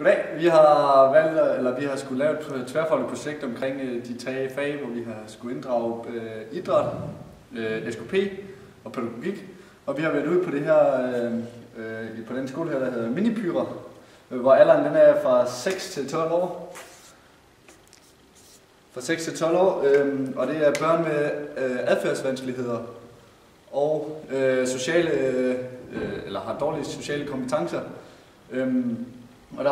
Goddag. Vi har skulle lave et tværfagligt projekt omkring de tre fag, hvor vi har skulle inddrage idræt, SKP og pædagogik. Og vi har været ude på det her på den skole her, der hedder Minipyra, hvor alderen den er fra 6 til 12 år. Fra 6 til 12 år, og det er børn med adfærdsvanskeligheder og eller har dårlige sociale kompetencer. Og der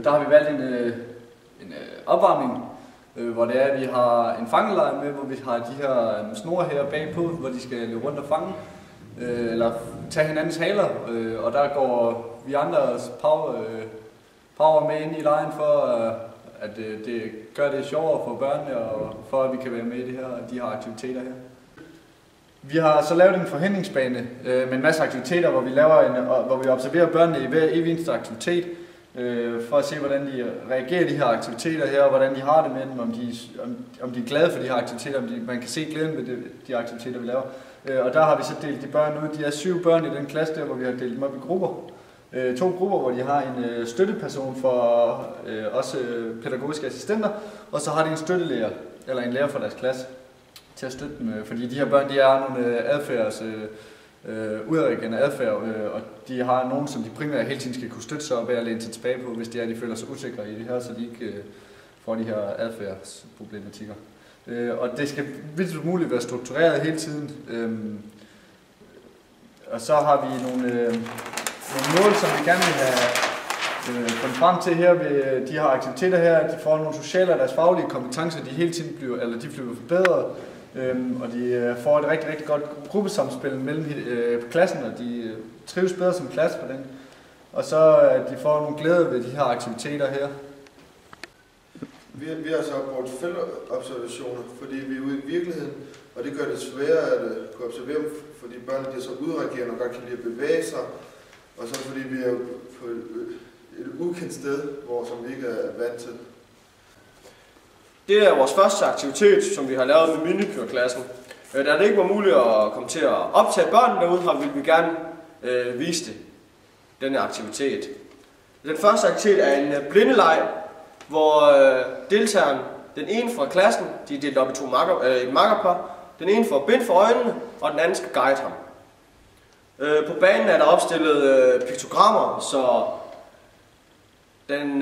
har vi valgt en opvarmning, hvor det er, at vi har en fangelejr med, hvor vi har de her snore her bagpå, hvor de skal løbe rundt og fange, eller tage hinandens haler, og der går vi andre power med ind i lejren for, at det gør det sjovere for børnene, og for at vi kan være med i de her aktiviteter her. Vi har så lavet en forhindringsbane med en masse aktiviteter, hvor vi observerer børnene i hver eneste aktivitet, for at se, hvordan de reagerer de her aktiviteter her, og hvordan de har det med dem, om de er glade for de her aktiviteter, man kan se glæden ved de aktiviteter, vi laver. Og der har vi så delt de børn ud. De er 7 børn i den klasse der, hvor vi har delt dem op i grupper. 2 grupper, hvor de har en støtteperson for også pædagogiske assistenter, og så har de en støttelærer, eller en lærer fra deres klasse, til at støtte dem, fordi de her børn, de er nogle udadreagerende adfærd, og de har nogen, som de primært hele tiden skal kunne støtte sig op af og læne sig tilbage på, hvis de føler sig usikre i det her, så de ikke får de her adfærdsproblematikker. Og det skal vidt muligt være struktureret hele tiden. Og så har vi nogle mål, som vi gerne vil have fundet frem til her ved de her aktiviteter her, at de får nogle sociale og deres faglige kompetencer, de hele tiden bliver forbedret. Og de får et rigtig, rigtig godt gruppesamspil mellem klassen, og de trives bedre som klasse på den. Og så at de får nogle glæde ved de her aktiviteter her. Vi har så brugt feltobservationer, fordi vi er ude i virkeligheden, og det gør det sværere at kunne observere dem, fordi børnene bliver så udreagerende og godt kan lide at bevæge sig, og så fordi vi er på et ukendt sted, som vi ikke er vant til. Det er vores første aktivitet, som vi har lavet med Minipyra-klassen. Da det ikke var muligt at komme til at optage børnene derude, vil vi gerne vise denne aktivitet. Den første aktivitet er en blindeleg, hvor deltageren, den ene fra klassen, de er delt op i et makkerpar. Den ene får bind for øjnene, og den anden skal guide ham. På banen er der opstillet piktogrammer, så den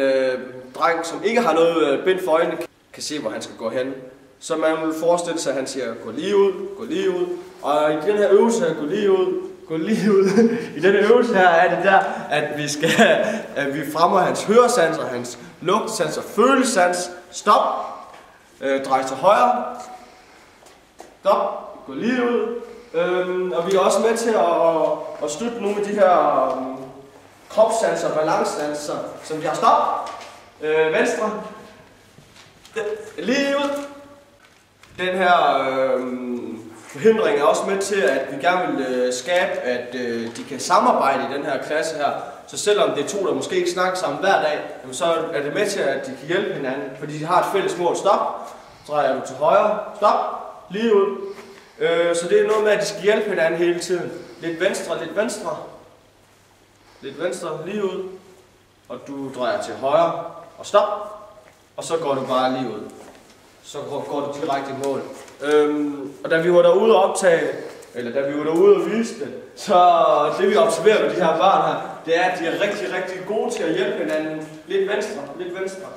dreng, som ikke har noget bind for øjnene, kan se, hvor han skal gå hen. Så man vil forestille sig, at han siger, gå lige ud, gå lige ud. Og i den her øvelse her, gå lige ud, gå lige ud. I denne øvelse her er det der, at vi fremmer hans høresans og hans lugtesans og følelsesans. Stop. Drej til højre. Stop. Gå lige ud. Og vi er også med til at støtte nogle af de her kropssanser og balancesanser, som vi har. Stop. Venstre. Lige ud. Den her forhindring er også med til, at vi gerne vil skabe, at de kan samarbejde i den her klasse her. Så selvom det er 2, der måske ikke snakker sammen hver dag, så er det med til, at de kan hjælpe hinanden, fordi de har et fælles mål. Stop. Så drejer du til højre. Stop. Lige ud. Så det er noget med, at de skal hjælpe hinanden hele tiden. Lidt venstre, lidt venstre. Lidt venstre, lige ud. Og du drejer til højre. Og stop. Og så går du bare lige ud. Så går du direkte i mål. Og da vi var derude og optage, eller da vi var derude og vise det, så det vi observerer med de her børn her, det er, at de er rigtig, rigtig gode til at hjælpe hinanden. Lidt venstre,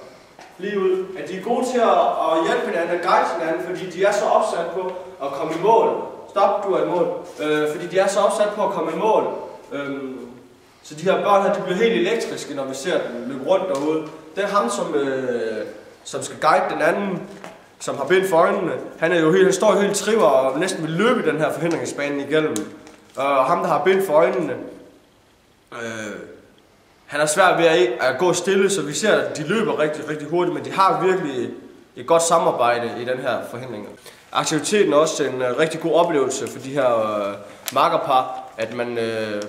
lige ud. At de er gode til at hjælpe hinanden og guide hinanden, fordi de er så opsat på at komme i mål. Stop, du er i mål. Fordi de er så opsat på at komme i mål. Så de her børn her, de bliver helt elektriske, når vi ser dem løbe rundt derude. Det er ham, som skal guide den anden, som har bind for øjnene. Han står jo helt triver og næsten vil løbe den her forhindringsbane igennem. Og ham, der har bind for øjnene, han er svært ved at gå stille, så vi ser, at de løber rigtig, rigtig hurtigt, men de har virkelig et godt samarbejde i den her forhindring. Aktiviteten er også en rigtig god oplevelse for de her makkerpar, at man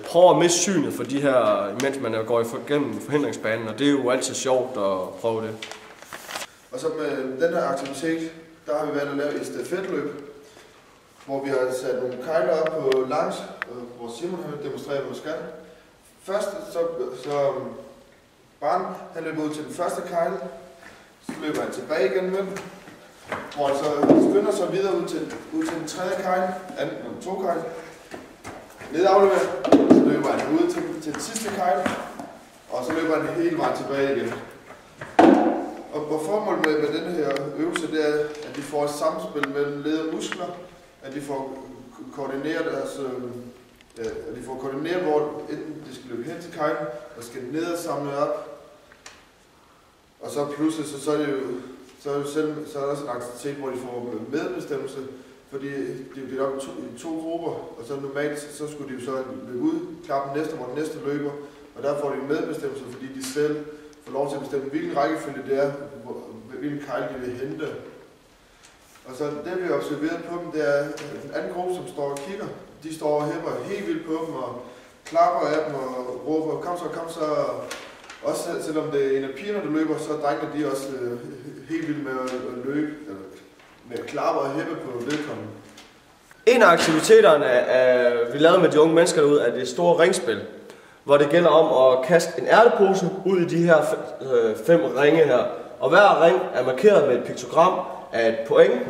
prøver at miste synet for de her, mens man går igennem forhindringsbanen, og det er jo altid sjovt at prøve det. Og så med den her aktivitet, der har vi valgt at lave et stafetløb, hvor vi har sat nogle kejler op på hvor Simon har demonstreret, hvor man skal. Først så barn, han løber ud til den første kejl, så løber han tilbage igen med den, hvor han så skynder sig videre ud til den tredje kejl, anden og to kejl, ned afleverer, så løber han ud til den sidste kejl, og så løber han hele vejen tilbage igen. Og formålet med denne her øvelse, det er, at de får et samspil mellem led og muskler, at de får koordineret at de får koordineret, hvor enten de skal løbe hen til kejlen, og skal ned og samle op. Og så pludselig, så er der også en aktivitet, hvor de får medbestemmelse, fordi de er delt op i to grupper, og så normalt så skulle de så løbe ud, klare den næste, hvor den næste løber, og der får de medbestemmelse, fordi de selv får lov til at bestemme, hvilken rækkefølge det er, hvilken kejl de vil hente. Og så det vi har observeret på dem, det er en anden gruppe, som står og kigger. De står og hæpper helt vildt på dem og klapper af dem og råber, kom så. Også selvom det er en af pigerne, der løber, så er drengene de også helt vildt med at løbe, med at klappe og hæppe på vedkommende. En af aktiviteterne, vi lavede med de unge mennesker derude, er det store ringspil, hvor det gælder om at kaste en ærtepose ud i de her 5 ringe her. Og hver ring er markeret med et piktogram af et point.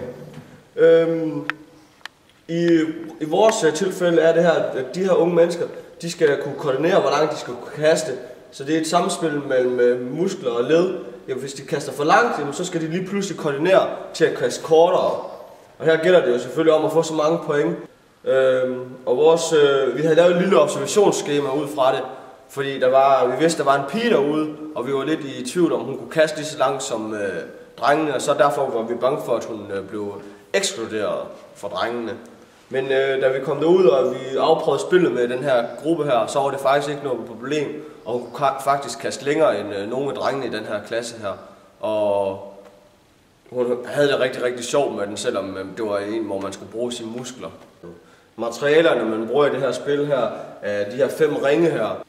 I vores tilfælde er det her, at de her unge mennesker, de skal kunne koordinere, hvor langt de skal kunne kaste. Så det er et samspil mellem muskler og led. Jamen, hvis de kaster for langt, så skal de lige pludselig koordinere til at kaste kortere. Og her gælder det jo selvfølgelig om at få så mange point. Og vi havde lavet et lille observationsskema ud fra det, fordi vi vidste, der var en pige derude, og vi var lidt i tvivl om, hun kunne kaste lige så langt som drengene, og så derfor var vi bange for, at hun blev ekskluderet fra drengene. Men da vi kom derud, og vi afprøvede spillet med den her gruppe her, så var det faktisk ikke noget problem, og hun kunne faktisk kaste længere end nogle af drengene i den her klasse her. Og hun havde det rigtig, rigtig sjovt med den, selvom det var en, hvor man skulle bruge sine muskler. Materialerne, man bruger i det her spil her, er de her 5 ringe her.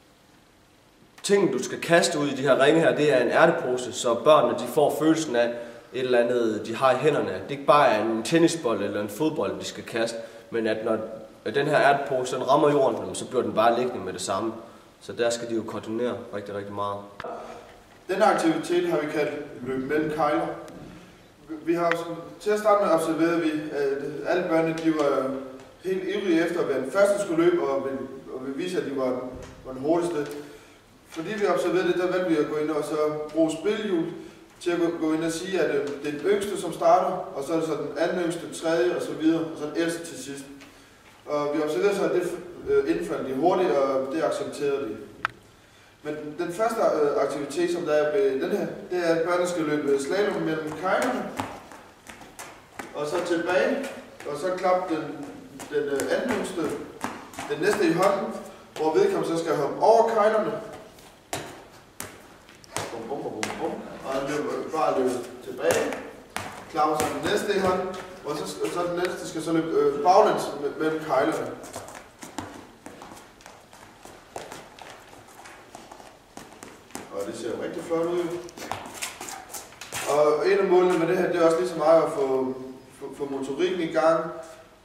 Ting, du skal kaste ud i de her ringe her, det er en ærtepose, så børnene de får følelsen af et eller andet, de har i hænderne. Det er ikke bare en tennisbold eller en fodbold, de skal kaste, men at når den her ærtepose den rammer jorden, så bliver den bare liggende med det samme. Så der skal de jo koordinere rigtig, rigtig meget. Denne aktivitet har vi kaldt løb mellem kejler. Vi har til at starte med observeret, at alle børnene de var helt ivrige efter, hvad den første skulle løbe, og vi vise, at de var den hurtigste. Fordi vi observerede det, der valgte vi at gå ind og så bruge spilhjul til at gå ind og sige, at det er den yngste, som starter, og så er det så den anden yngste, tredje og så videre, og så den ældste til sidst. Og vi observerede så, at det indfaldt de hurtigt, og det accepterede de. Men den første aktivitet, som der er ved den her, det er, at børnene skal løbe slalom mellem kejlerne, og så tilbage, og så klappe den anden yngste, den næste i hånden, hvor vedkommende så skal hoppe over kejlerne. Og han bare løbe tilbage, klapper så den næste i hånden, og så den næste skal så løbe baglæns mellem kejlerne. Og det ser rigtig flot ud. Og en af målene med det her, det er også lige så meget at få motorikken i gang,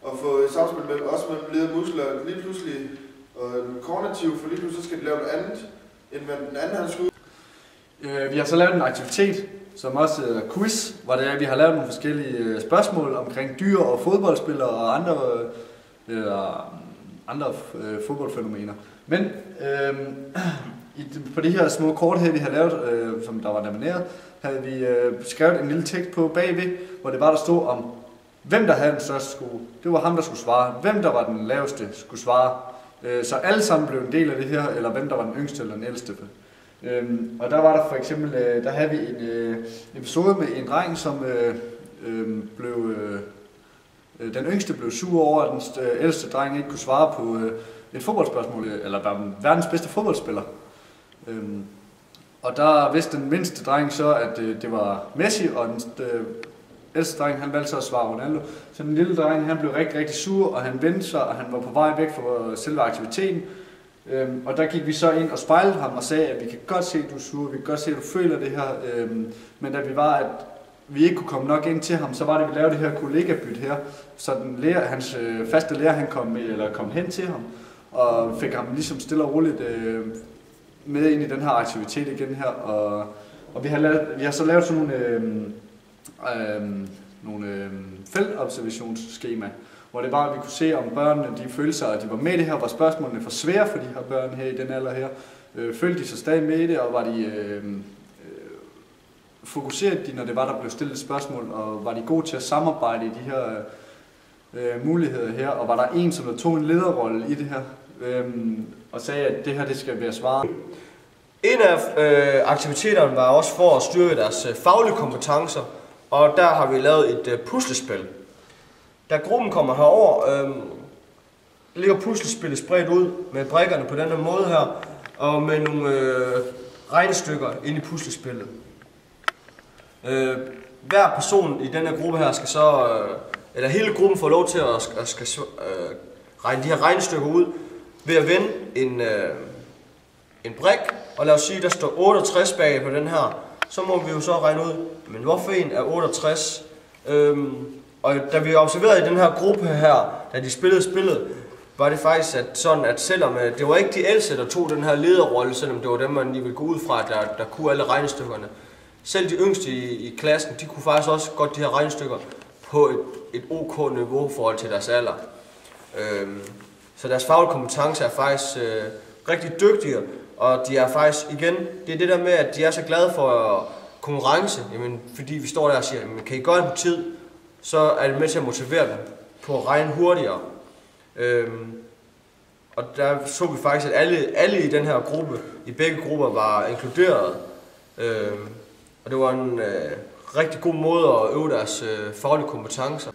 og få et samspil mellem led og muskler lige pludselig, og kognitiv, for lige pludselig skal de lave noget andet, end hvad den anden han skulle. Vi har så lavet en aktivitet, som også hedder quiz, hvor det er, vi har lavet nogle forskellige spørgsmål omkring dyr og fodboldspillere og andre fodboldfænomener. Men på de her små kort her, vi har lavet, som der var lamineret, havde vi skrevet en lille tekst på bagved, hvor det var, der stod om, hvem der havde den største sko. Det var ham, der skulle svare. Hvem der var den laveste, skulle svare. Så alle sammen blev en del af det her, eller hvem der var den yngste eller den ældste. Og der var der for eksempel, der havde vi en episode med en dreng, som den yngste blev sur over, at den ældste dreng ikke kunne svare på et fodboldspørgsmål, eller var verdens bedste fodboldspiller. Og der vidste den mindste dreng så, at det var Messi, og den ældste dreng, han valgte så at svare Ronaldo. Så den lille dreng, han blev rigtig, rigtig sur, og han vendte sig, og han var på vej væk fra selve aktiviteten. Og der gik vi så ind og spejlede ham og sagde, at vi kan godt se, at du er sur, vi kan godt se, at du føler det her. Men da vi ikke kunne komme nok ind til ham, så var det, at vi lavede det her kollegabyt her. Så hans faste lærer, han kom hen til ham, og fik ham ligesom stille og roligt med ind i den her aktivitet igen her, og vi har så lavet sådan nogle feltobservationsskema, hvor det var, at vi kunne se, om børnene de følte sig, at de var med i det her, var spørgsmålene for svære for de her børn her i den alder her. Følte de sig stadig med i det, og var de fokuserede de, når det var, der blev stillet spørgsmål, og var de gode til at samarbejde i de her muligheder her, og var der en, som der tog en lederrolle i det her, og sagde, at det her det skal være svaret. En af aktiviteterne var også for at styrke deres faglige kompetencer, og der har vi lavet et puslespil. Da gruppen kommer herover, ligger puslespillet spredt ud med brikkerne på denne måde her, og med nogle regnestykker ind i puslespillet. Hver person i denne gruppe her skal så, eller hele gruppen får lov til at regne de her regnestykker ud ved at vende en brik, og lad os sige, der står 68 bag på den her, så må vi jo så regne ud, men hvorfor en er 68? Og da vi observerede i den her gruppe her, da de spillede spillet, var det faktisk sådan, at selvom det var ikke de ældste, der tog den her lederrolle, selvom det var dem, man lige ville gå ud fra, der kunne alle regnestykkerne. Selv de yngste i klassen, de kunne faktisk også godt de her regnestykker på et OK niveau i forhold til deres alder. Så deres faglige kompetence er faktisk rigtig dygtige, og de er faktisk, igen, det er det der med, at de er så glade for konkurrence, jamen, fordi vi står der og siger, jamen, kan I gøre det på tid, så er det med til at motivere dem på at regne hurtigere. Og der så vi faktisk, at alle i den her gruppe, i begge grupper, var inkluderet. Og det var en rigtig god måde at øve deres faglige kompetencer.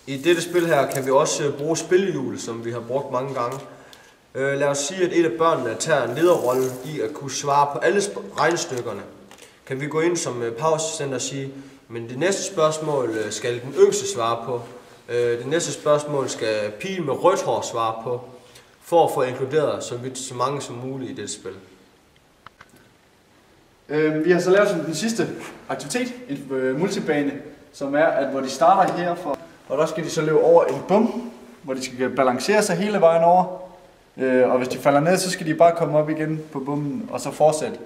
I dette spil her kan vi også bruge spillehjul, som vi har brugt mange gange. Lad os sige, at et af børnene tager en lederrolle i at kunne svare på alle regnestykkerne. Kan vi gå ind som pausecenter og sige, men det næste spørgsmål skal den yngste svare på. Det næste spørgsmål skal pigen med rødt hår svare på, for at få inkluderet så mange som muligt i dette spil. Vi har så lavet som den sidste aktivitet, en multibane, som er, at hvor de starter herfra, og der skal de så løbe over en bum, hvor de skal balancere sig hele vejen over. Og hvis de falder ned, så skal de bare komme op igen på bummen, og så fortsætte.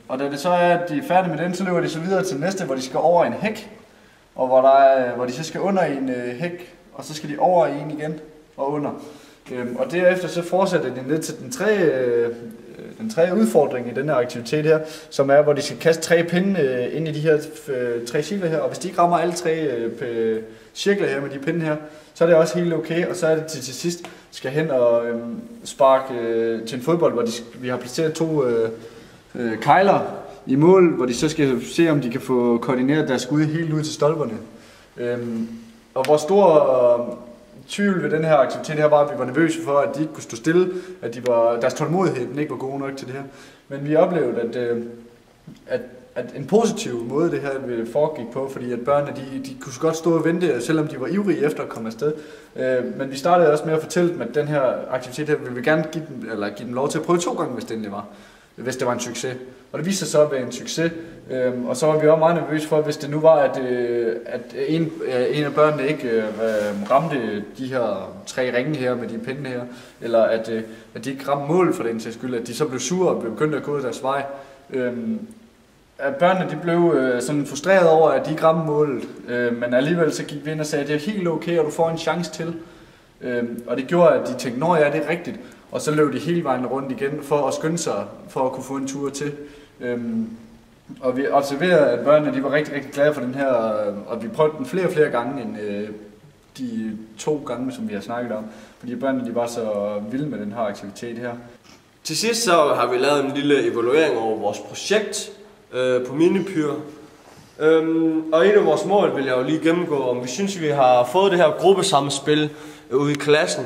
Og da det så er, at de er færdige med den, så løber de så videre til næste, hvor de skal over en hæk, og hvor de så skal under en hæk, og så skal de over en igen og under. Og derefter så fortsætter de ned til den tredje udfordring i denne aktivitet her, som er, hvor de skal kaste 3 pinde ind i de her 3 cirkler her, og hvis de ikke rammer alle 3 cirkler her med de pinde her, så er det også helt okay, og så er det til sidst skal hen og sparke til en fodbold, hvor vi har placeret 2 kejler i mål, hvor de så skal se, om de kan få koordineret deres skud helt ud til stolperne. Og hvor stor tvivl ved den her aktivitet her var, at vi var nervøse for, at de ikke kunne stå stille, at deres tålmodighed ikke var god nok til det her. Men vi oplevede, at en positiv måde det her foregik på, fordi at børnene de kunne godt stå og vente, selvom de var ivrige efter at komme afsted. Men vi startede også med at fortælle dem, at den her aktivitet her ville vi gerne give dem lov til at prøve 2 gange, hvis det var en succes. Og det viste sig så at være en succes, og så var vi også meget nervøse for, hvis det nu var, at en af børnene ikke ramte de her 3 ringe her med de pinde her, eller at de ikke ramte mål for den til skyld, at de så blev sure og begyndte at gå ud deres vej. At børnene de blev sådan frustreret over, at de ikke ramte målet, men alligevel så gik vi ind og sagde, at det er helt okay, og du får en chance til. Og det gjorde, at de tænkte, nå ja, det er rigtigt. Og så løb de hele vejen rundt igen for at skynde sig, for at kunne få en tur til. Og vi observerede, at børnene de var rigtig, rigtig glade for den her, og vi prøvede den flere og flere gange end de 2 gange, som vi har snakket om. Fordi børnene de var så vilde med den her aktivitet her. Til sidst så har vi lavet en lille evaluering over vores projekt på Minipyr. Og et af vores mål vil jeg jo lige gennemgå, om vi synes, vi har fået det her gruppesamspil ude i klassen.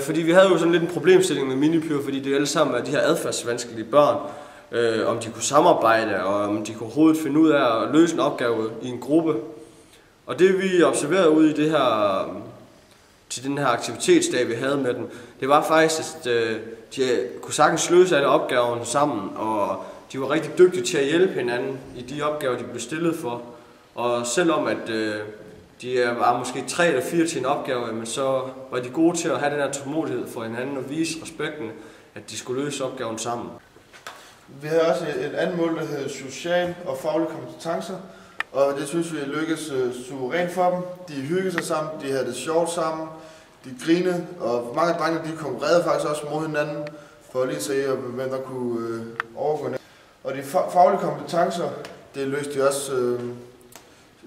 Fordi vi havde jo sådan lidt en problemstilling med Minipyr, fordi det alle sammen er de her adfærdsvanskelige børn. Om de kunne samarbejde, og om de kunne overhovedet finde ud af at løse en opgave i en gruppe. Og det vi observerede ude i det her, til den her aktivitetsdag, vi havde med dem, det var faktisk, at de kunne sagtens løse alle opgaverne sammen, og de var rigtig dygtige til at hjælpe hinanden i de opgaver, de blev stillet for. Og selvom at de var måske 3 eller 4 til en opgave, men så var de gode til at have den her tålmodighed for hinanden og vise respekten at de skulle løse opgaven sammen. Vi havde også et andet mål, der hedder social og faglige kompetencer, og det synes vi lykkedes suverænt for dem. De hyggede sig sammen, de havde det sjovt sammen, de grinede, og mange af drengene de konkurrerede faktisk også mod hinanden, for lige at se, hvem der kunne overgå. Og de faglige kompetencer, det løste de også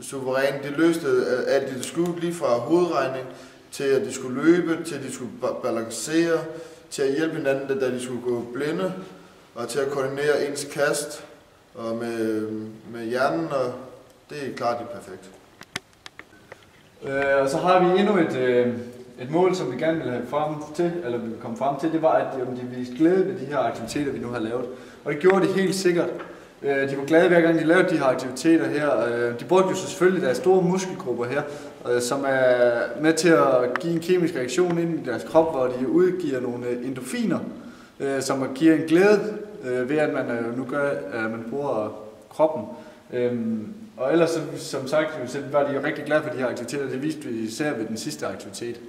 suverænt. De løste alt det skulle, lige fra hovedregning til at de skulle løbe, til at de skulle balancere, til at hjælpe hinanden, da de skulle gå blinde, og til at koordinere ens kast og med hjernen, og det er klart, det er perfekt. Og så har vi endnu et mål, som vi gerne vil have frem til, eller vi vil komme frem til, det var, at de viste glæde ved de her aktiviteter, vi nu har lavet. Og det gjorde de helt sikkert. De var glade hver gang de lavede de her aktiviteter her. De brugte jo selvfølgelig deres store muskelgrupper her, som er med til at give en kemisk reaktion ind i deres krop, hvor de udgiver nogle endorfiner, som giver en glæde ved, at man nu gør, at man bruger kroppen. Og ellers, som sagt, var de jo rigtig glade for de her aktiviteter. Det viste vi især ved den sidste aktivitet.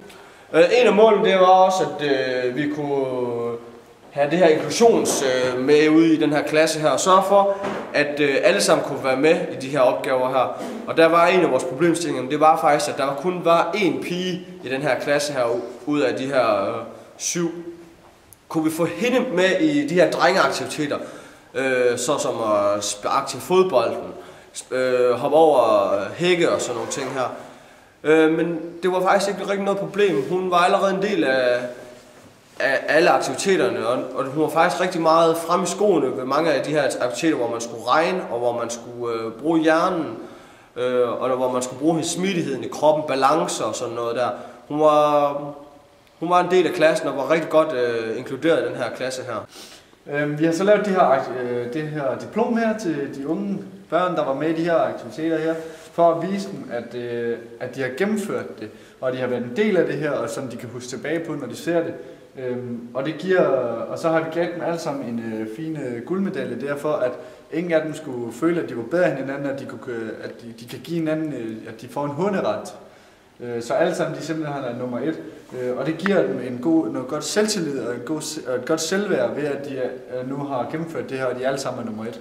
En af målene det var også, at vi kunne have det her inklusions med ude i den her klasse her, og sørge for, at alle sammen kunne være med i de her opgaver her. Og der var en af vores problemstillinger, det var faktisk, at der kun var én pige i den her klasse her, ud af de her 7. Kunne vi få hende med i de her drengeaktiviteter, såsom at sparke til fodbolden, hoppe over hække og sådan nogle ting her. Men det var faktisk ikke rigtig noget problem. Hun var allerede en del af alle aktiviteterne, og hun var faktisk rigtig meget fremme i skoene ved mange af de her aktiviteter, hvor man skulle regne, og hvor man skulle bruge hjernen, og hvor man skulle bruge smidigheden i kroppen, balance og sådan noget der. Hun var en del af klassen og var rigtig godt inkluderet i den her klasse her. Vi har så lavet det her diplom her til de unge børn, der var med i de her aktiviteter her, for at vise dem, at de har gennemført det, og de har været en del af det her, og sådan de kan huske tilbage på, når de ser det. Og så har vi givet dem alle sammen en fin guldmedalje, derfor at ingen af dem skulle føle, at de var bedre end hinanden, at de kan give hinanden, at de får en hunderet. Så alle sammen de simpelthen er nummer 1, og det giver dem noget godt selvtillid og et godt selvværd ved, at de nu har gennemført det her, og de alle sammen er nummer 1.